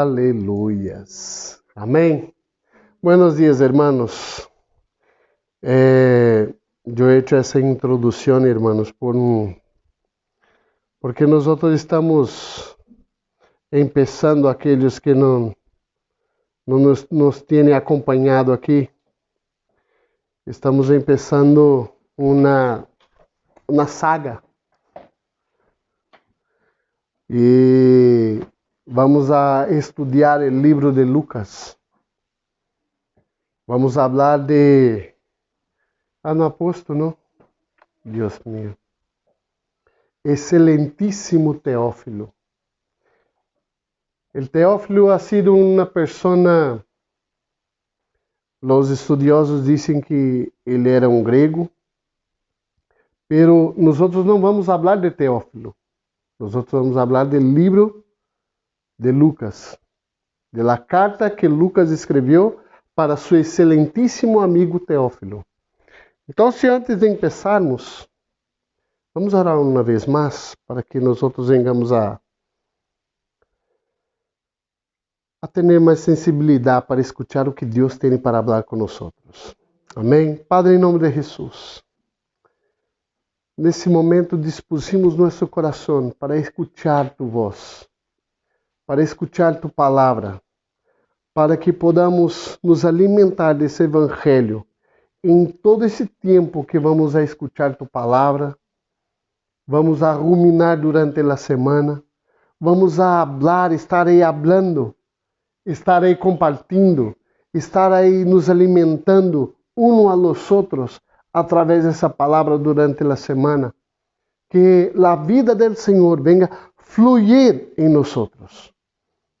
Aleluyas. Amén. Buenos días, hermanos. Yo he hecho esa introducción, hermanos, porque nosotros estamos empezando, aquellos que no nos tienen acompañado aquí. Estamos empezando una saga. E vamos a estudiar el libro de Lucas. Vamos a hablar de... no ha puesto, ¿no? Dios mío. Excelentísimo Teófilo. El Teófilo ha sido una persona... Los estudiosos dicen que él era un griego. Pero nosotros no vamos a hablar de Teófilo. Nosotros vamos a hablar del libro de Lucas, de la carta que Lucas escreveu para su excelentíssimo amigo Teófilo. Então, se antes de empezarmos, vamos orar uma vez mais para que nós venhamos a ter mais sensibilidade para escutar o que Deus tem para falar com nós. Amém? Padre, em nome de Jesus. Nesse momento dispusimos nosso coração para escutar tu voz, para escutar tu palavra, para que podamos nos alimentar desse evangelho em todo esse tempo que vamos a escutar tu palavra, vamos a ruminar durante a semana, vamos a falar, estar aí hablando, estar aí compartilhando, estar aí nos alimentando uns a los outros, através dessa palavra durante a semana, que a vida do Senhor venga fluir em nós,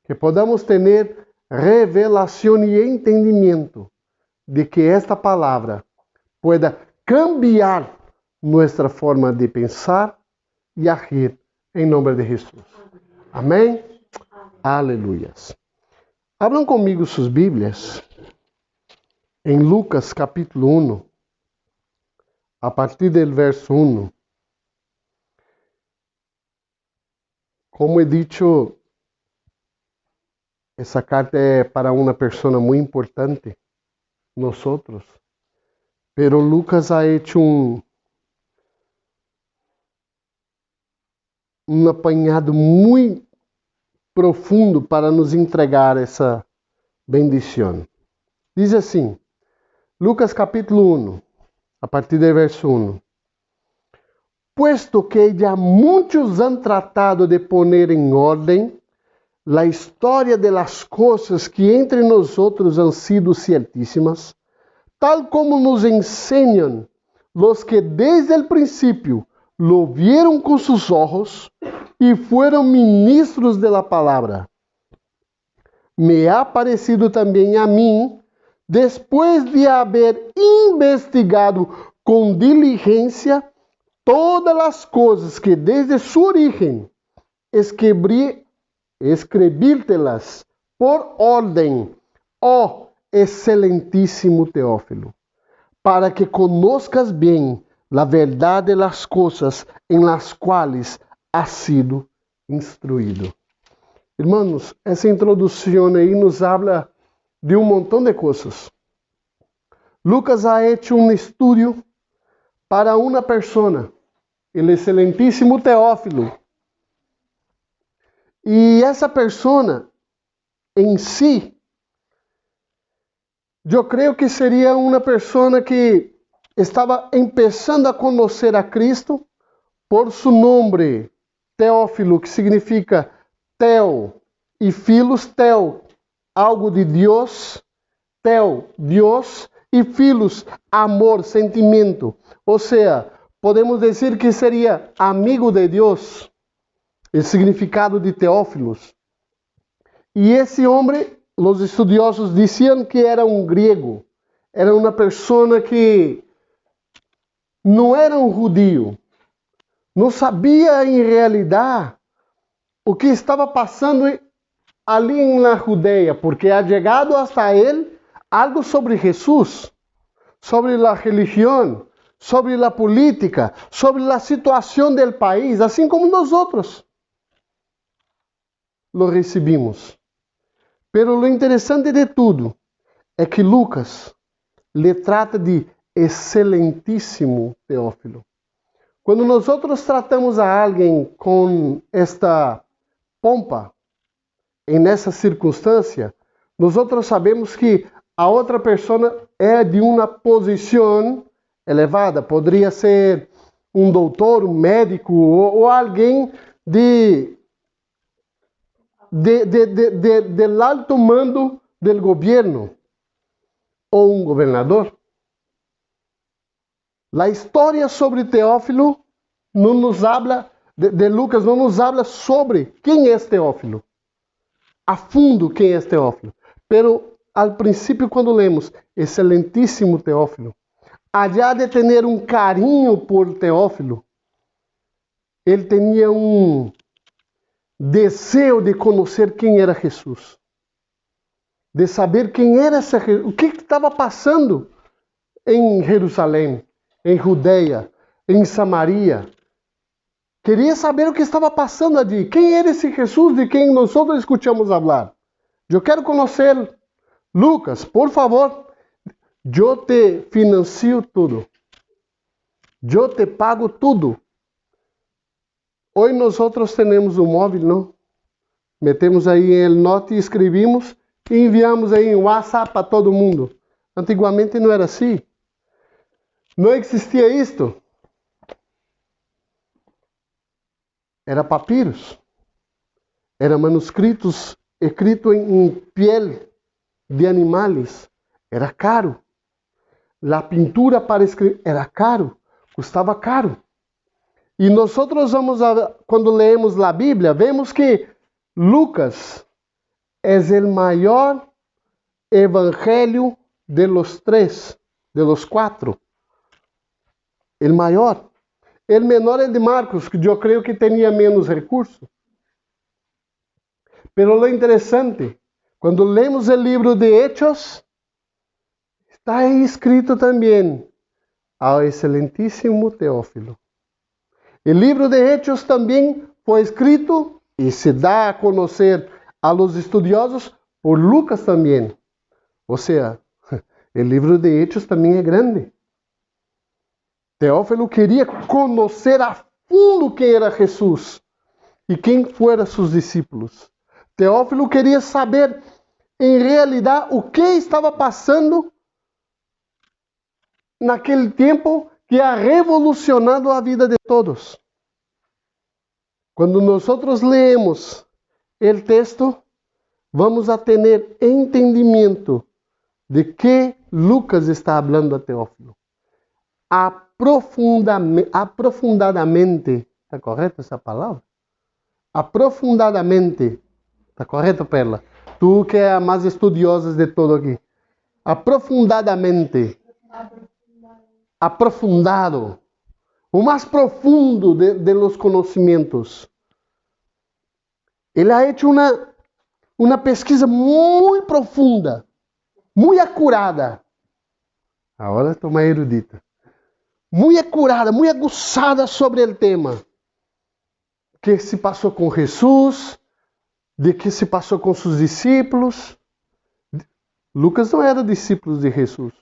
que podamos ter revelação e entendimento de que esta palavra pueda cambiar nossa forma de pensar e agir em nome de Jesus. Amém? Aleluias. Abram comigo suas Bíblias em Lucas capítulo 1. A partir do verso 1, como he dicho, essa carta é para uma pessoa muito importante, nós, pero Lucas ha hecho um apanhado muito profundo para nos entregar essa bendição. Diz assim, Lucas capítulo 1. A partir do verso 1. Puesto que ya muitos han tratado de poner em ordem a história de las coisas que entre nosotros han sido ciertíssimas, tal como nos enseñan los que desde el principio lo vieron con sus ojos y fueron ministros de la palabra. Me ha parecido también a mí, después de haber investigado com diligência todas as coisas que desde su origen escreví-te-las por ordem, ó excelentíssimo Teófilo, para que conozcas bem a verdade das coisas em las quais has sido instruído. Irmãos, essa introdução aí nos habla de um montão de coisas. Lucas ha hecho um estudo para uma pessoa, o excelentíssimo Teófilo. E essa pessoa em si, eu creio que seria uma pessoa que estava começando a conhecer a Cristo por seu nome, Teófilo, que significa Teo, e Filos, Teo, algo de Deus, Teo, Deus, e Filos, amor, sentimento. Ou seja, podemos dizer que seria amigo de Deus, o significado de Teófilos. E esse homem, os estudiosos diziam que era um grego, era uma pessoa que não era um judío, não sabia em realidade o que estava passando ali na Judeia, porque ha chegado hasta ele algo sobre Jesus, sobre a religião, sobre a política, sobre a situação do país, assim como nós outros lo recebimos. Pero lo interessante de tudo é que Lucas lhe trata de excelentíssimo Teófilo. Quando nós tratamos a alguém com esta pompa, nessa circunstância, nós sabemos que a outra pessoa é de uma posição elevada. Poderia ser um doutor, um médico ou alguém del alto mando del governo ou um governador. A história sobre Teófilo não nos habla, de Lucas não nos habla sobre quem é Teófilo, a fundo quem é Teófilo. Pero al princípio, quando lemos excelentíssimo Teófilo, allá de ter um carinho por Teófilo, ele tinha um desejo de conhecer quem era Jesus, de saber quem era esse Jesus, o que estava passando em Jerusalém, em Judeia, em Samaria. Queria saber o que estava passando ali. Quem era esse Jesus de quem nós escutamos falar? Eu quero conhecer. Lucas, por favor, eu te financio tudo. Eu te pago tudo. Hoje nós temos um móvel, não? Metemos aí el note e escrevimos e enviamos aí em WhatsApp para todo mundo. Antigamente não era assim. Não existia isto. Era papiros. Era manuscritos escritos em piel de animais. Era caro. A pintura para escrever era caro. Custava caro. E nós quando leemos a Bíblia, vemos que Lucas é o maior evangelho de los tres, de los quatro. O maior. O menor é de Marcos, que eu creio que tinha menos recursos. Pero lo interessante, quando lemos o livro de Hechos, está aí escrito também ao excelentíssimo Teófilo. O livro de Hechos também foi escrito e se dá a conhecer a los estudiosos por Lucas também. Ou seja, o livro de Hechos também é grande. Teófilo queria conhecer a fundo quem era Jesus e quem foram seus discípulos. Teófilo queria saber, em realidade, o que estava passando naquele tempo que ha revolucionado a vida de todos. Quando nós leemos o texto, vamos a ter entendimento de que Lucas está falando a Teófilo. Aprofundadamente, está correta essa palavra? Aprofundadamente, está correto, Perla? Tu que é a mais estudiosa de todo aqui. Aprofundadamente. Aprofundado. O mais profundo de los conhecimentos. Ele ha hecho uma pesquisa muito profunda, muito acurada. Agora estou mais erudita. Muito acurada, muito aguçada sobre o tema. O que se passou com Jesus, de que se passou com seus discípulos. Lucas não era discípulo de Jesus.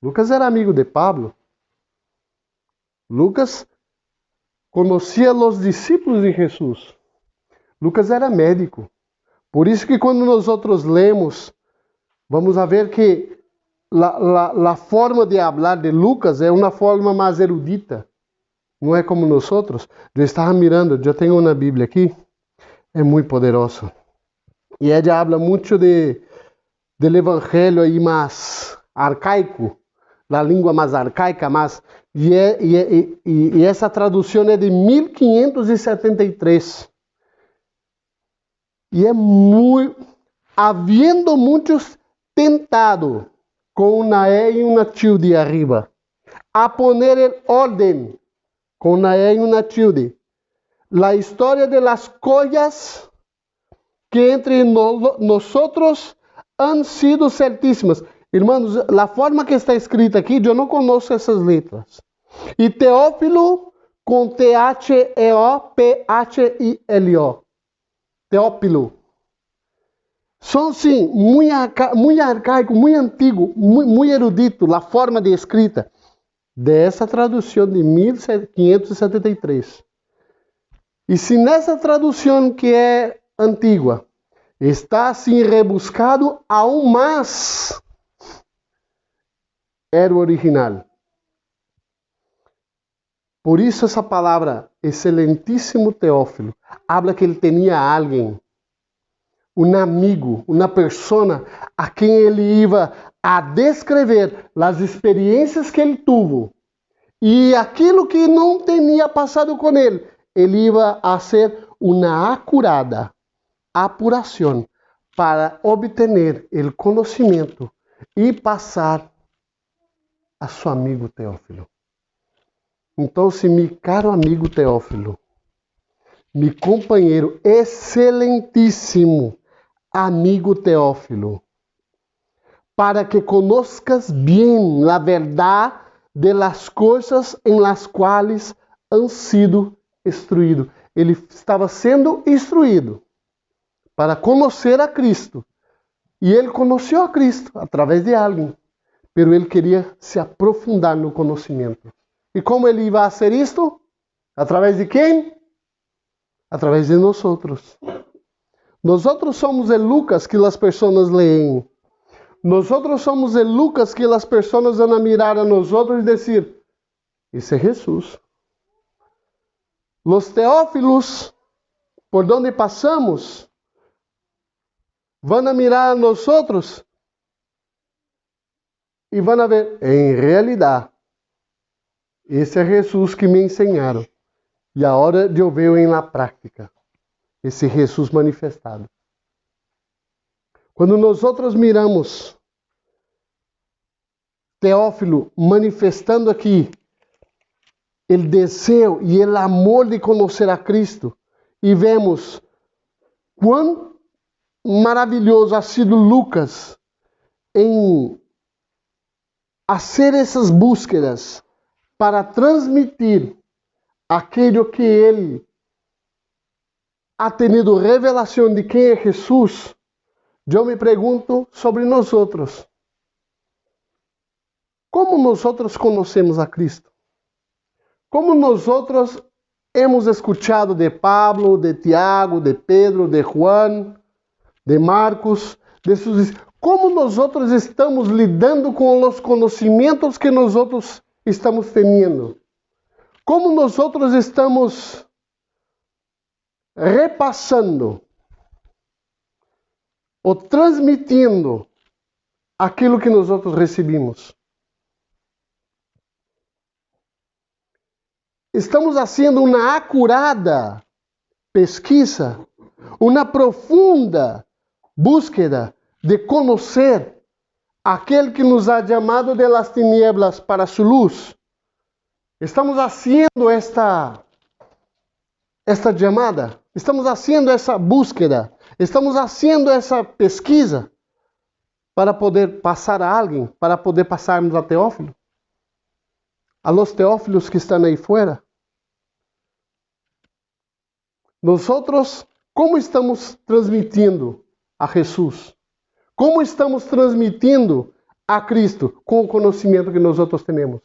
Lucas era amigo de Pablo. Lucas conhecia os discípulos de Jesus. Lucas era médico. Por isso que quando nós lemos, vamos a ver que a forma de falar de Lucas é uma forma mais erudita. Não é como nós outros. Eu estava mirando, eu tenho uma Bíblia aqui, é muito poderoso. E ela habla muito do evangelho aí mais arcaico, da língua mais arcaica, e essa tradução é de 1573. E é muito, havendo muitos tentado com una E e una tilde arriba, a poner en orden, con una E y una tilde, la historia de las cosas que entre nosotros han sido certíssimas. Irmãos, a forma que está escrita aqui, eu não conheço essas letras. E Teófilo com T-H-E-O-P-H-I-L-O. Teófilo. Son, sim, muito arcaico, muito antigo, muito erudito, a forma de escrita dessa tradução de 1573. E se nessa tradução que é antiga está assim rebuscado, aún mais era o original. Por isso essa palavra, excelentíssimo Teófilo, habla que ele tinha alguém, um amigo, uma pessoa a quem ele ia a descrever as experiências que ele teve e aquilo que não tinha passado com ele ia a ser uma acurada apuração para obter o conhecimento e passar a seu amigo Teófilo. Então, se meu caro amigo Teófilo, meu companheiro excelentíssimo amigo Teófilo, para que conozcas bem a verdade de las coisas em las quais han sido instruído. Ele estava sendo instruído para conhecer a Cristo. E ele conheceu a Cristo através de alguém. Mas ele queria se aprofundar no conhecimento. E como ele ia fazer isto? Através de quem? Através de nós. Nós somos o Lucas que as pessoas leem. Nós somos o Lucas que as pessoas vão a mirar a nós e dizer: esse é Jesus. Os teófilos, por onde passamos, vão a mirar a nós e vão a ver, em realidade, esse é Jesus que me ensinaram. E a hora de eu ver em la prática, esse Jesus manifestado. Quando nós miramos Teófilo manifestando aqui o desejo e o amor de conhecer a Cristo, e vemos quão maravilhoso ha sido Lucas em fazer essas búsquedas para transmitir aquilo que ele ha tenido revelação de quem é Jesus. Eu me pergunto sobre nós outros. Como nós outros conhecemos a Cristo? Como nós outros hemos escuchado de Pablo, de Tiago, de Pedro, de Juan, de Marcos, de seus... Como nós outros estamos lidando com os conhecimentos que nós outros estamos tendo? Como nós outros estamos repassando ou transmitindo aquilo que nós outros recebemos? Estamos fazendo uma acurada pesquisa, uma profunda búsqueda de conhecer aquele que nos ha chamado de las tinieblas para su luz. Estamos fazendo esta chamada, estamos fazendo essa búsqueda, estamos fazendo essa pesquisa para poder passar a alguém, para poder passarmos a Teófilo, a los teófilos que estão aí fora. Nós outros, como estamos transmitindo a Jesus? Como estamos transmitindo a Cristo com o conhecimento que nós outros temos?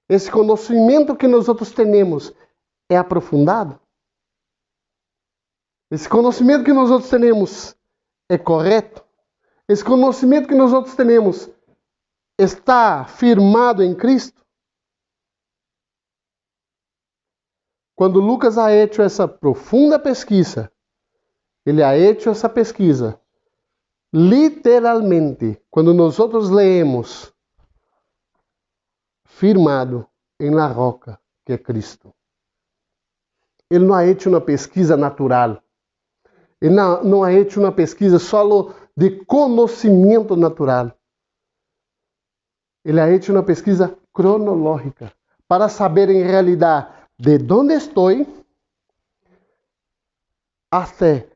Esse conhecimento que nós outros temos é aprofundado? Esse conhecimento que nós outros temos é correto? Esse conhecimento que nós outros temos está firmado em Cristo? Quando Lucas ha hecho essa profunda pesquisa, ele ha hecho essa pesquisa literalmente, quando nós outros leemos, firmado em la roca, que é Cristo. Ele não ha hecho uma pesquisa natural. Ele não ha hecho uma pesquisa só de conhecimento natural. Ele ha hecho uma pesquisa cronológica para saber em realidade de onde estou até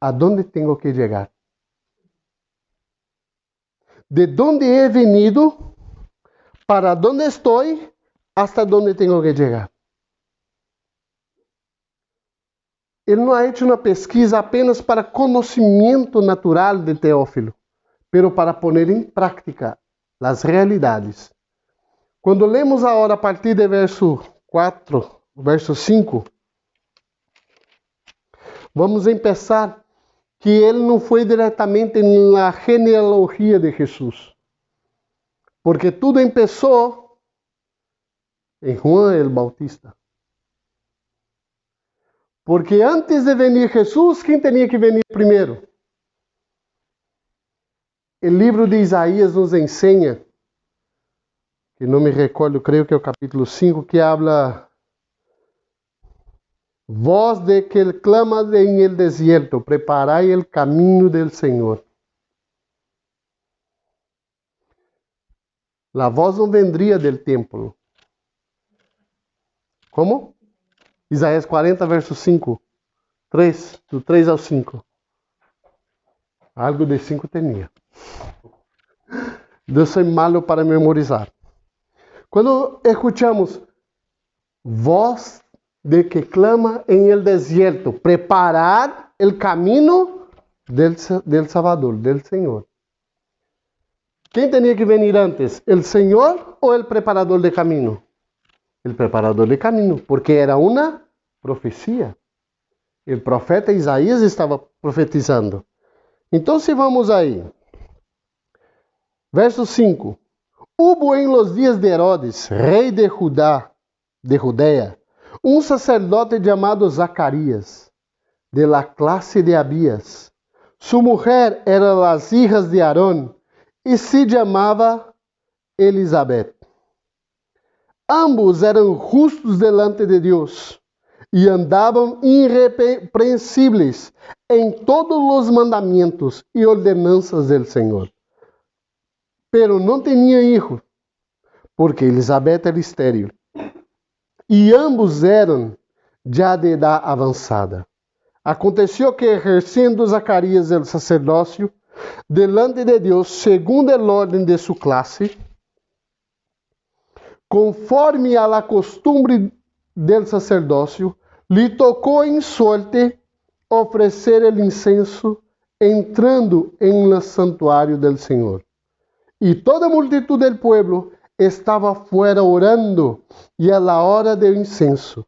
a onde tenho que chegar. De onde he venido para onde estou hasta onde tenho que chegar. ele não ha hecho uma pesquisa apenas para conhecimento natural de Teófilo, pero para poner em prática as realidades. Quando lemos agora a partir do verso 4, verso 5, vamos começar que ele não foi diretamente na genealogia de Jesus, porque tudo começou em Juan el Bautista. Porque antes de venir Jesus, quem tinha que venir primeiro? O livro de Isaías nos ensina, que não me recordo, creio que é o capítulo 5, que habla: voz de que ele clama em el desierto, preparai el camino del Senhor. A voz não vendria del templo. Como? Isaías 40, verso 5. 3, do 3 ao 5. Algo de 5 tinha. Eu sou malo para memorizar. Quando escuchamos voz de que clama em el desierto, preparar el camino del Salvador, del Senhor. Quem tinha que venir antes? ¿El Senhor ou el preparador de camino? El preparador de camino, porque era uma profecia. O profeta Isaías estava profetizando. Então, se vamos aí. Verso 5. Hubo en los días de Herodes, rei de Judea, um sacerdote chamado Zacarias, de la clase de Abías. Su mujer era las hijas de Aarón, e se chamava Elizabeth. Ambos eram justos delante de Deus e andavam irrepreensíveis em todos os mandamentos e ordenanças del Senhor. Pero não tinham hijo, porque Elizabeth era estéril. E ambos eram já de idade avançada. Aconteceu que, exercendo Zacarias o sacerdócio, delante de Deus, segundo a ordem de sua classe, conforme a la costumbre del sacerdócio, lhe tocou em sorte oferecer el incenso entrando en el santuário del Senhor. E toda a multitud del pueblo estava fora orando, e a la hora del incenso.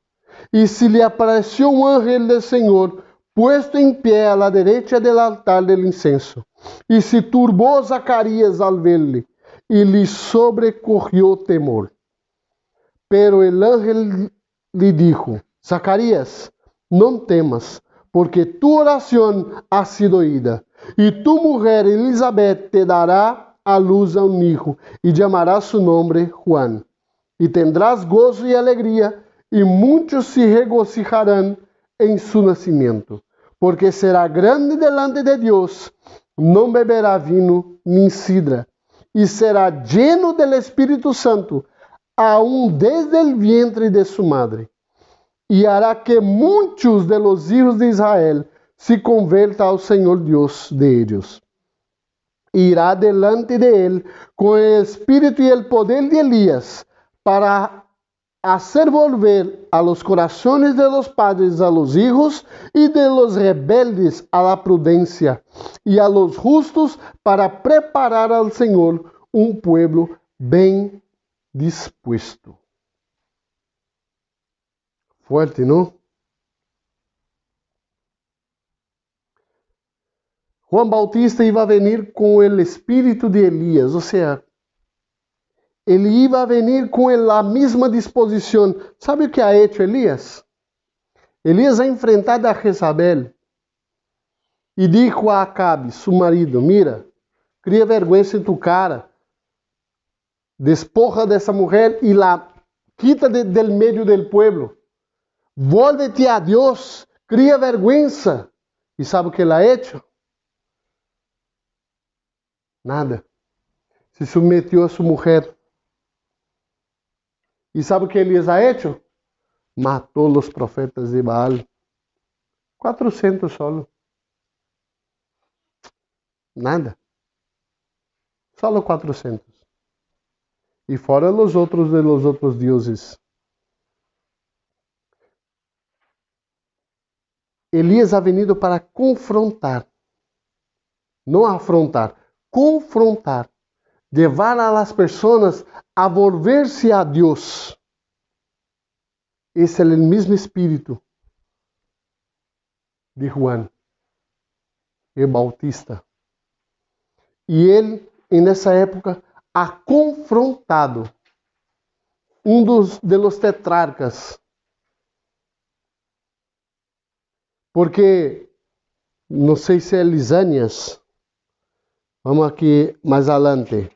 E se lhe apareceu um ángel del Senhor, puesto em pé a la derecha del altar del incenso. E se turbou Zacarias al verle, e lhe sobrecorrió temor. Pero el ángel lhe dijo: Zacarias, não temas, porque tu oração ha sido oída, e tu mujer Elizabeth te dará a luz a um hijo, e llamarás su nombre Juan. E tendrás gozo e alegria, e muitos se regocijarão em su nascimento, porque será grande delante de Deus, não beberá vinho nem sidra, e será lleno del Espírito Santo, aún desde el vientre de su madre. E hará que muitos de los hijos de Israel se convertam ao Senhor Deus de ellos. Irá delante de él con el espíritu y el poder de Elías, para hacer volver a los corazones de los padres a los hijos, y de los rebeldes a la prudencia, y a los justos para preparar al Señor un pueblo bien dispuesto. Fuerte, ¿no? Juan Bautista iba a venir com o espírito de Elias, ou seja, ele iba a venir com a mesma disposição. Sabe o que ha hecho Elias? Elias ha enfrentado a Jezabel e dijo a Acabe, su marido: mira, cria vergonha em tu cara, despoja dessa mulher e la quita del meio del pueblo, vuélvete a Deus, cria vergüenza. E sabe o que ele ha hecho? Nada. Se submeteu a sua mulher. E sabe o que Elias ha hecho? Matou os profetas de Baal. 400 solo. Nada. Solo 400. E fora os outros de los outros deuses. Elías ha venido para confrontar, não afrontar, confrontar, levar a las personas a volver-se a Deus. Esse é o mesmo espírito de Juan, el Bautista. E ele, nessa época, ha confrontado de los tetrarcas. Porque, não sei se é Lisânias, vamos aqui mais adelante.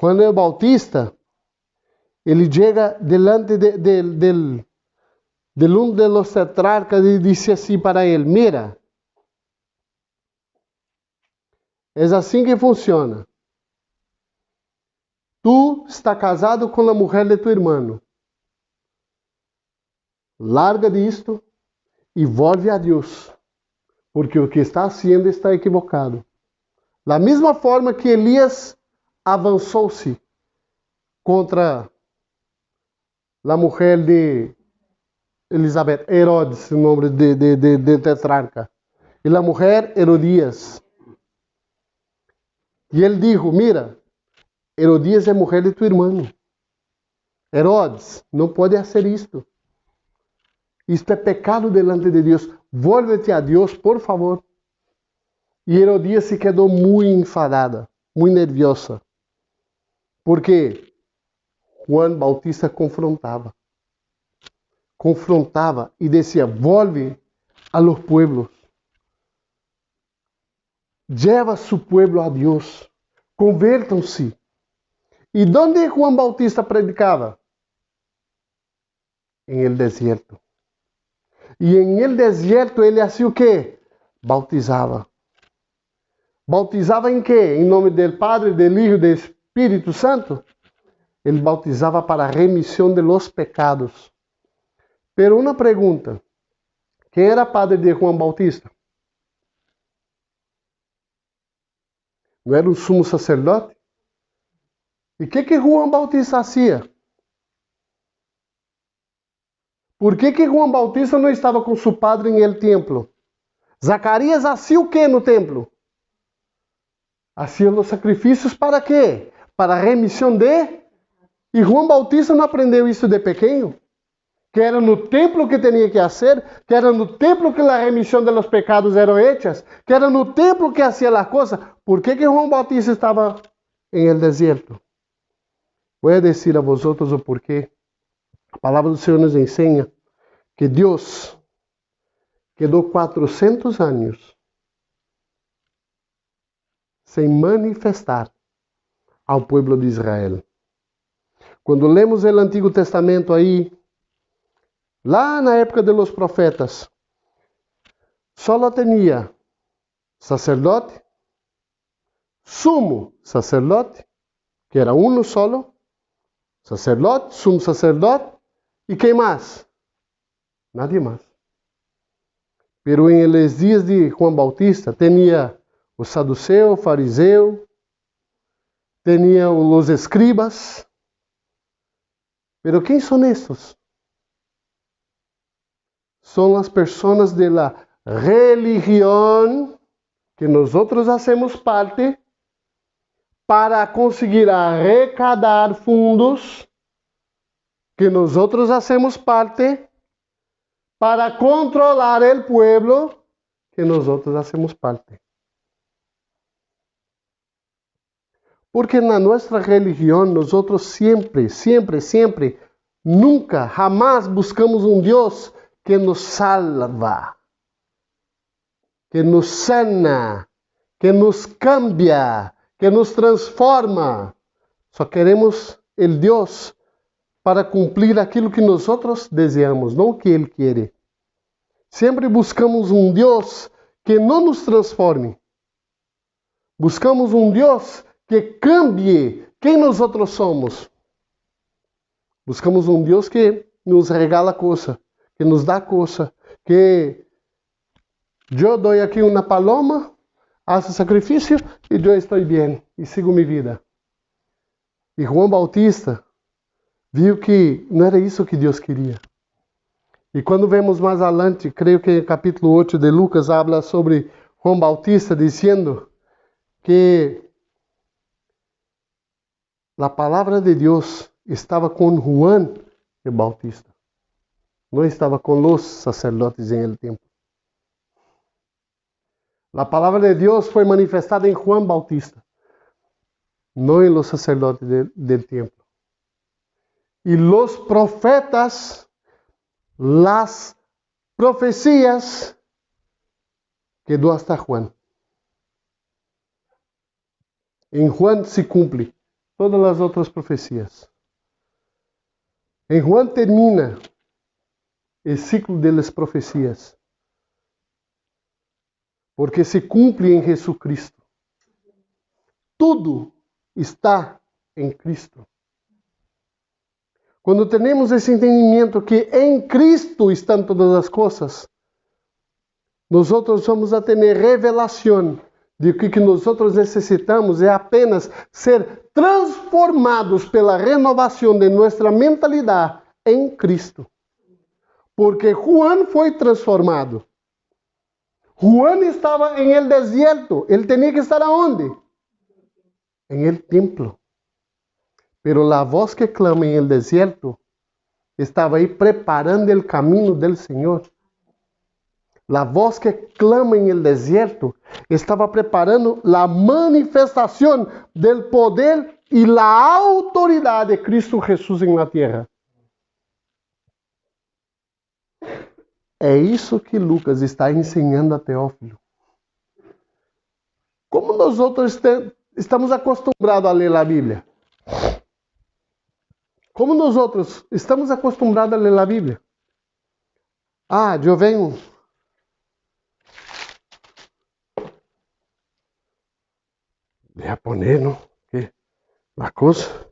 Juan el Bautista, ele chega delante de um de los tetrarcas e disse assim para ele: mira, é assim que funciona. Tu está casado com a mulher de tu irmão. Larga disto e volve a Deus, porque o que está haciendo está equivocado. Da mesma forma que Elias avançou-se contra a mulher de Elizabeth, Herodes, o nome de tetrarca, e a mulher Herodias. E ele dijo: mira, Herodias é mulher de tu irmão. Herodes, não pode fazer isto. Isto é pecado delante de Deus. Vuélvete a Deus, por favor. E Herodias se quedou muito enfadada, muito nerviosa. Porque Juan Bautista confrontava. Confrontava e dizia: volve a los pueblos. Lleva su pueblo a Deus. Convertam-se. E onde Juan Bautista predicava? Em el desierto. E em el desierto ele fazia o quê? Bautizava. Bautizava em quê? Em nome do Padre, do Filho e do Espírito Santo? Ele bautizava para a remissão de los pecados. Pero uma pergunta: quem era padre de Juan Bautista? Não era um sumo sacerdote? E o que Juan Bautista fazia? Por que Juan Bautista não estava com seu padre em el templo? Zacarias fazia o que no templo? Fazia os sacrifícios para quê? Para a remissão de... E Juan Bautista não aprendeu isso de pequeno? Que era no templo que tinha que fazer, que era no templo que a remissão de los pecados eram hechas, que era no templo que fazia as coisas. Por que Juan Bautista estava em el desierto? Vou dizer a vosotros o porquê. A palavra do Senhor nos ensina que Deus quedou 400 anos sem manifestar ao povo de Israel. Quando lemos o Antigo Testamento aí, lá na época dos profetas, só tinha sacerdote, sumo sacerdote, que era um solo, sacerdote, sumo sacerdote, e quem mais? Nadie mais. Pero em los dias de Juan Bautista, tinha o saduceu, o fariseu, tinha os escribas. Pero quem são estes? São as pessoas de la religião que nós hacemos parte para conseguir arrecadar fundos, que nós hacemos parte para controlar o pueblo, que nós hacemos parte. Porque na nossa religião, nós sempre, nunca, jamás buscamos um Deus que nos salva, que nos sana, que nos cambia, que nos transforma. Só queremos o Deus para cumprir aquilo que nós desejamos, não o que Ele quer. Sempre buscamos um Deus que não nos transforme. Buscamos um Deus que cambie quem nós somos. Buscamos um Deus que nos regala coisa, que nos dá coisa, que eu dou aqui uma paloma, haz el sacrificio y yo estoy bien y sigo mi vida. E João Bautista viu que não era isso que Deus queria. E quando vemos mais adiante, creio que no capítulo 8 de Lucas, habla sobre João Bautista, dizendo que a palavra de Deus estava com João el Bautista. Não estava com os sacerdotes em el templo. A palavra de Deus foi manifestada em João Bautista, não em los sacerdotes del templo. E los profetas, las profecias, quedó hasta Juan. Em Juan se cumpre todas as outras profecias. Em Juan termina o ciclo das profecias, porque se cumpre em Jesucristo. Tudo está em Cristo. Quando temos esse entendimento que em Cristo estão todas as coisas, nós vamos a ter revelação de que nós necessitamos é apenas ser transformados pela renovação de nossa mentalidade em Cristo. Porque Juan foi transformado. Juan estava em el deserto. Ele tinha que estar aonde? Em el templo. Pero a voz que clama em el deserto estava aí preparando o caminho del Senhor. A voz que clama em el deserto estava preparando a manifestação do poder e a autoridade de Cristo Jesus em la terra. É isso que Lucas está ensinando a Teófilo. Como nós outros estamos acostumados a ler a Bíblia? Como nós outros estamos acostumados a ler a Bíblia? Ah, eu venho. Japonês, não? Que? La coisa.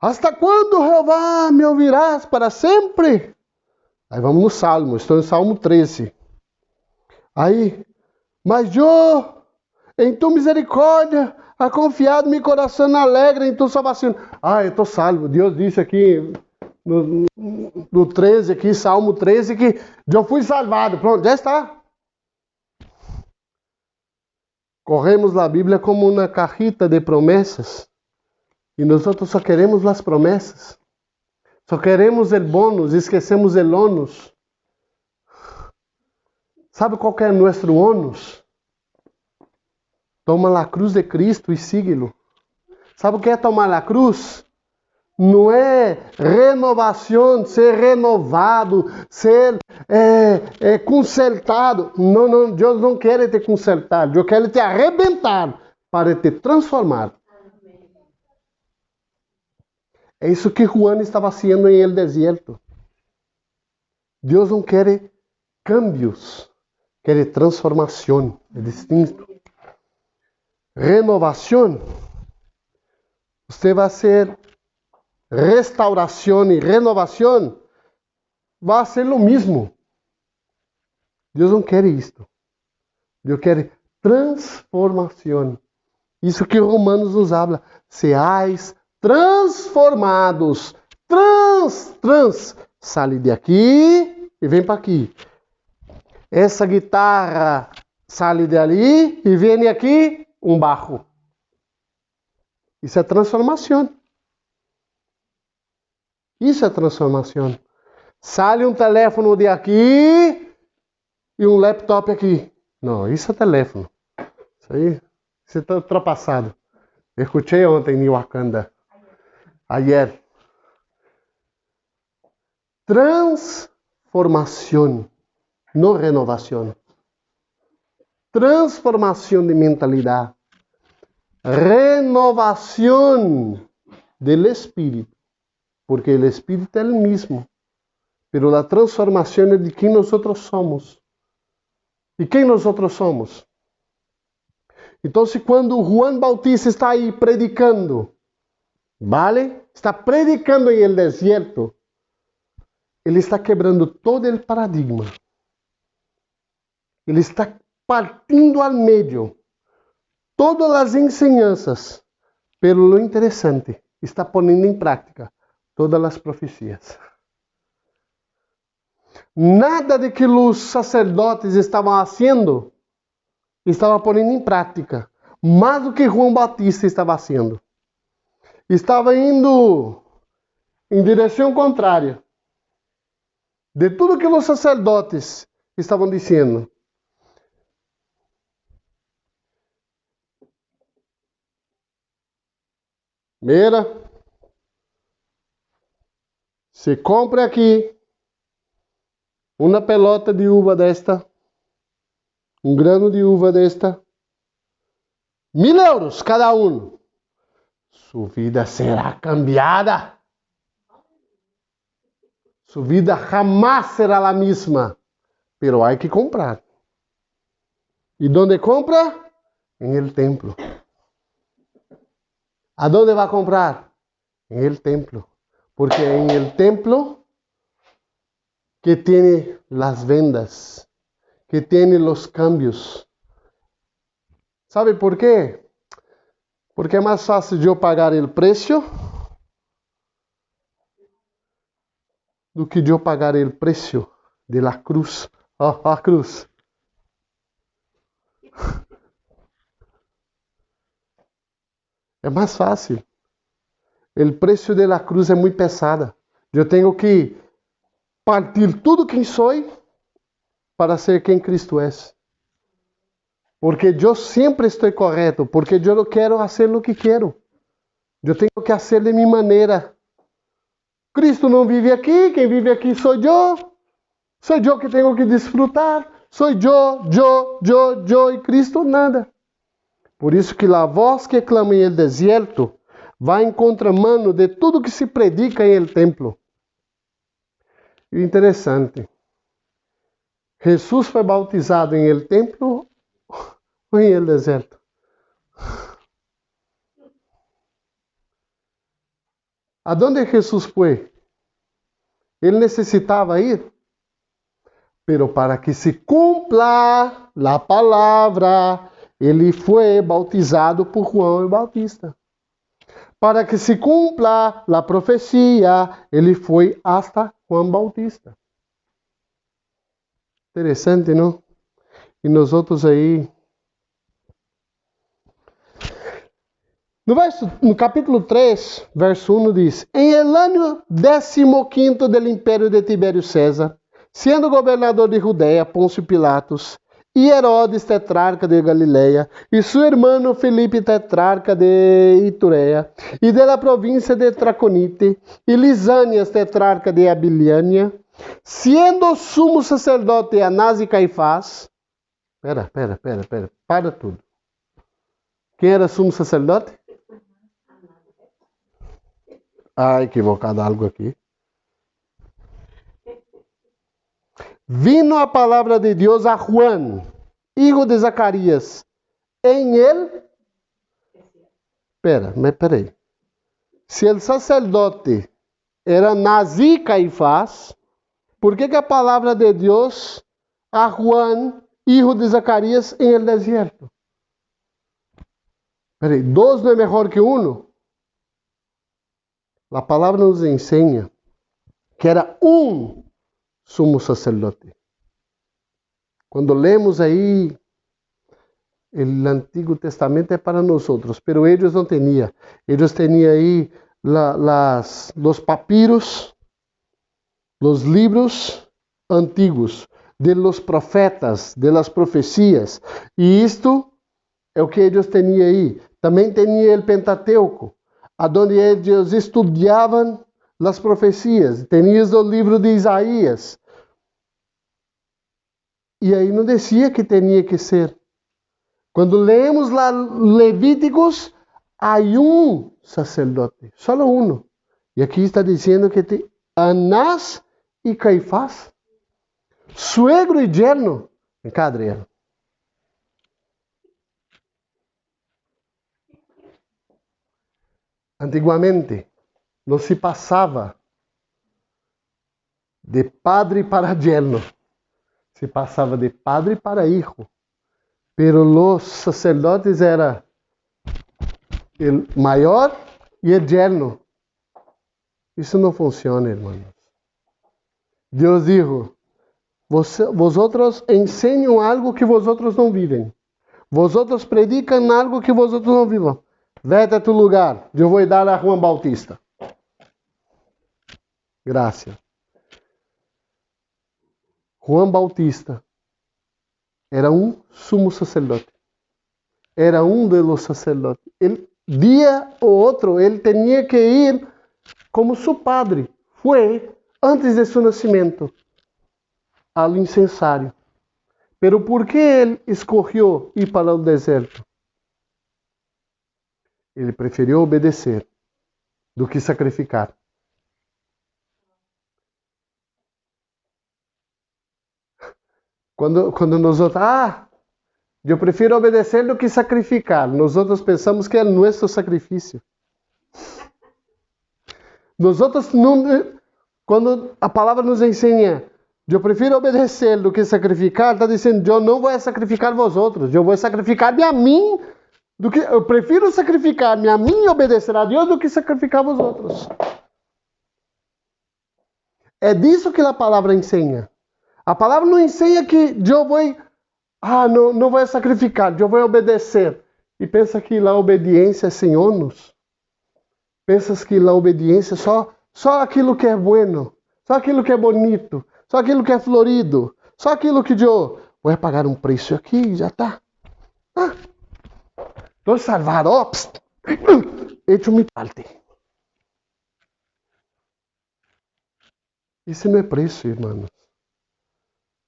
Hasta quando, Jeová, me ouvirás para sempre? Aí vamos no Salmo, estou no Salmo 13. Aí, mas eu, em tua misericórdia, ha confiado meu coração alegre em tua salvação. Ah, eu estou salvo. Deus disse aqui no 13, aqui, Salmo 13, que eu fui salvado. Pronto, já está. Corremos a Bíblia como uma cajita de promessas. E nós só queremos as promessas. Só queremos o bônus, esquecemos o ônus. Sabe qual que é nosso ônus? Toma a cruz de Cristo e siga-lo. Sabe o que é tomar a cruz? Não é renovação, ser renovado, ser consertado. Não, Deus não quer te consertar. Deus quer te arrebentar para te transformar. É isso que Juan estava fazendo em el deserto. Deus não quer cambios, quer transformação. É distinto. Renovação. Você vai ser restauração e renovação. Vai ser o mesmo. Deus não quer isto. Deus quer transformação. Isso que Romanos nos habla. Seais transformados. Sai de aqui e vem para aqui. Essa guitarra sai de ali e vem aqui bajo. Isso é transformação. Isso é transformação. Sai telefone de aqui e laptop aqui. Não, isso é telefone. Isso está ultrapassado. Eu escutei ontem em Wakanda. Ayer. Transformação, não renovação. Transformação de mentalidade. Renovação do espírito. Porque o espírito é o mesmo. Pero a transformação é de quem nós somos. E quem nós somos? Então, quando Juan Bautista está aí predicando, ¿vale? Está predicando em el deserto, ele está quebrando todo o paradigma. Ele está partindo ao meio todas as ensinanças, pero lo interessante, está pondo em prática todas as profecias. Nada de que os sacerdotes estavam fazendo, estava pondo em prática, mais do que João Batista estava fazendo. Estava indo em direção contrária de tudo que os sacerdotes estavam dizendo. Mira, se compra aqui uma pelota de uva desta, um grano de uva desta, 1.000 euros cada um. Sua vida será cambiada. Sua vida jamás será a mesma. Pero hay que comprar. ¿Y dónde compra? En el templo. ¿A dónde va a comprar? En el templo. Porque en el templo que tiene las vendas, que tiene los cambios. ¿Sabe por qué? Porque é mais fácil eu pagar o preço do que eu pagar o preço de la cruz. A cruz. É mais fácil. O preço de la cruz é muito pesada. Eu tenho que partir tudo quem sou para ser quem Cristo é. Porque eu sempre estou correto, porque eu não quero fazer o que quero. Eu tenho que fazer de minha maneira. Cristo não vive aqui, quem vive aqui sou eu. Sou eu que tenho que desfrutar. Sou eu e Cristo nada. Por isso que a voz que clama em el deserto vai em contramano de tudo que se predica em el templo. E interessante, Jesus foi bautizado em el templo ou em el deserto? Aonde Jesus foi? Ele necessitava ir, pero para que se cumpla a palavra, ele foi bautizado por João o Bautista. Para que se cumpla a profecia, ele foi hasta João Bautista. Interessante, não? E nós outros aí. No capítulo 3, verso 1 diz: Em el ano 15º del império de Tibério César, sendo governador de Judéia, Pôncio Pilatos, e Herodes, tetrarca de Galileia, e seu irmão Felipe, tetrarca de Itureia, e de la província de Traconite, e Lisânias, tetrarca de Abiliânia, sendo sumo sacerdote Anás e Caifás. Para tudo. Quem era sumo sacerdote? Equivocado algo aqui. Vino a palavra de Deus a Juan, hijo de Zacarias, em ele. Peraí. Se o sacerdote era Anás e Caifás, por que a palavra de Deus a Juan, hijo de Zacarias, em el deserto? Peraí, dois não é melhor que um? A palavra nos ensina que era um sumo sacerdote. Quando lemos aí, o Antigo Testamento é para nós outros, pero eles não tinham. Eles tinham aí os papiros, os livros antigos, de los profetas, de las profecias. E isto é o que eles tinham aí. Também tinha o Pentateuco, onde eles estudavam as profecias. Tenias o livro de Isaías. E aí não dizia que tinha que ser. Quando lemos lá Levíticos, há um sacerdote, só um. E aqui está dizendo que tem Anás e Caifás, suegro e yerno. Vem cá, Adriano. Antigamente, não se passava de padre para yerno. Se passava de padre para hijo. Pero los sacerdotes era el maior e el yerno. Isso não funciona, irmãos. Deus dijo, vosotros enseñam algo que vosotros não vivem. Vosotros predicam algo que vosotros não vivem. Vete a tu lugar, eu vou dar a Juan Bautista. Graças. Juan Bautista era um sumo sacerdote. Era um de los sacerdotes. Ele, dia ou outro, ele tinha que ir como seu padre foi antes de seu nascimento ao incensário. Pero por que ele escolheu ir para o deserto? Ele preferiu obedecer do que sacrificar. Quando nós outros, eu prefiro obedecer do que sacrificar. Nós outros pensamos que é nosso sacrifício. Nós outros, quando a palavra nos ensina, eu prefiro obedecer do que sacrificar, está dizendo, eu não vou sacrificar vós outros, eu vou sacrificar-me a mim, eu prefiro sacrificar-me a mim e obedecer a Deus do que sacrificar vós outros. É disso que a palavra ensina. A palavra não ensina que eu vou, não vou sacrificar, eu vou obedecer. E pensa que a obediência é sem ônus. Pensas que a obediência é só aquilo que é bueno, só aquilo que é bonito, só aquilo que é florido, só aquilo que eu vou pagar um preço aqui, já está. Estou salvado, hecho mi parte. Isso não é preço, irmãos.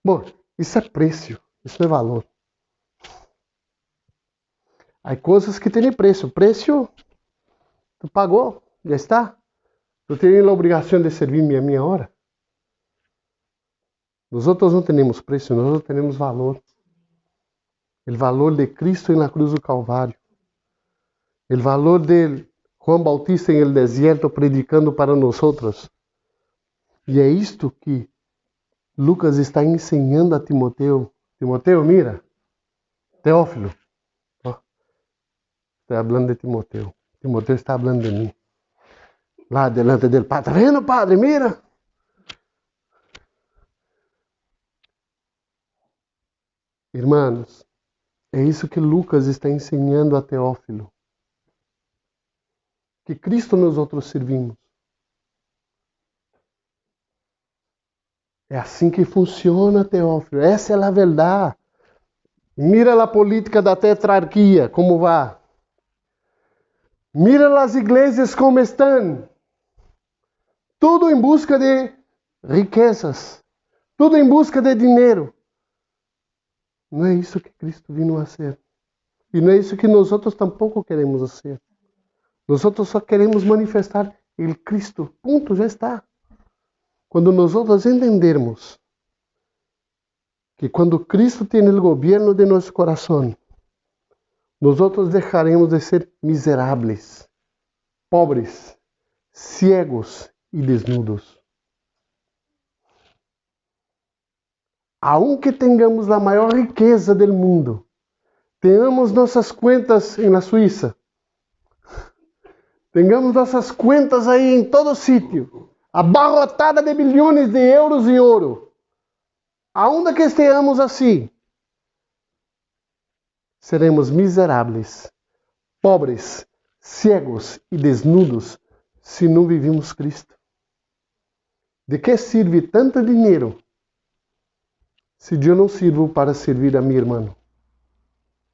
Bom, isso é preço, isso não é valor. Há coisas que têm preço. Preço, tu pagou, já está. Tu tens a obrigação de servir-me a minha hora. Nós outros não temos preço, nós outros temos valor. O valor de Cristo na cruz do Calvário. O valor de Juan Bautista em el deserto predicando para nós outros. E é isto que Lucas está ensinando a Timoteo. Timoteo, mira. Teófilo. Estou falando de Timoteo. Timoteo está falando de mim. Lá delante dele. Está vendo, padre? Mira. Irmãos, é isso que Lucas está ensinando a Teófilo. Que Cristo nós outros servimos. É assim que funciona, Teófilo. Essa é a verdade. Mira a política da tetrarquia, como vai. Mira as igrejas como estão. Tudo em busca de riquezas. Tudo em busca de dinheiro. Não é isso que Cristo veio a ser. E não é isso que nós outros tampouco queremos ser. Nós outros só queremos manifestar o Cristo. Ponto, já está. Quando nós outros entendermos que quando Cristo tem o governo de nosso coração, nós outros deixaremos de ser miseráveis, pobres, ciegos e desnudos. Aunque tenhamos a maior riqueza do mundo, tenhamos nossas contas na Suíça, tenhamos nossas contas aí em todo sítio, abarrotada de bilhões de euros e ouro. Aonde que estejamos assim, seremos miseráveis, pobres, cegos e desnudos se não vivimos Cristo. De que serve tanto dinheiro se eu não sirvo para servir a meu irmão?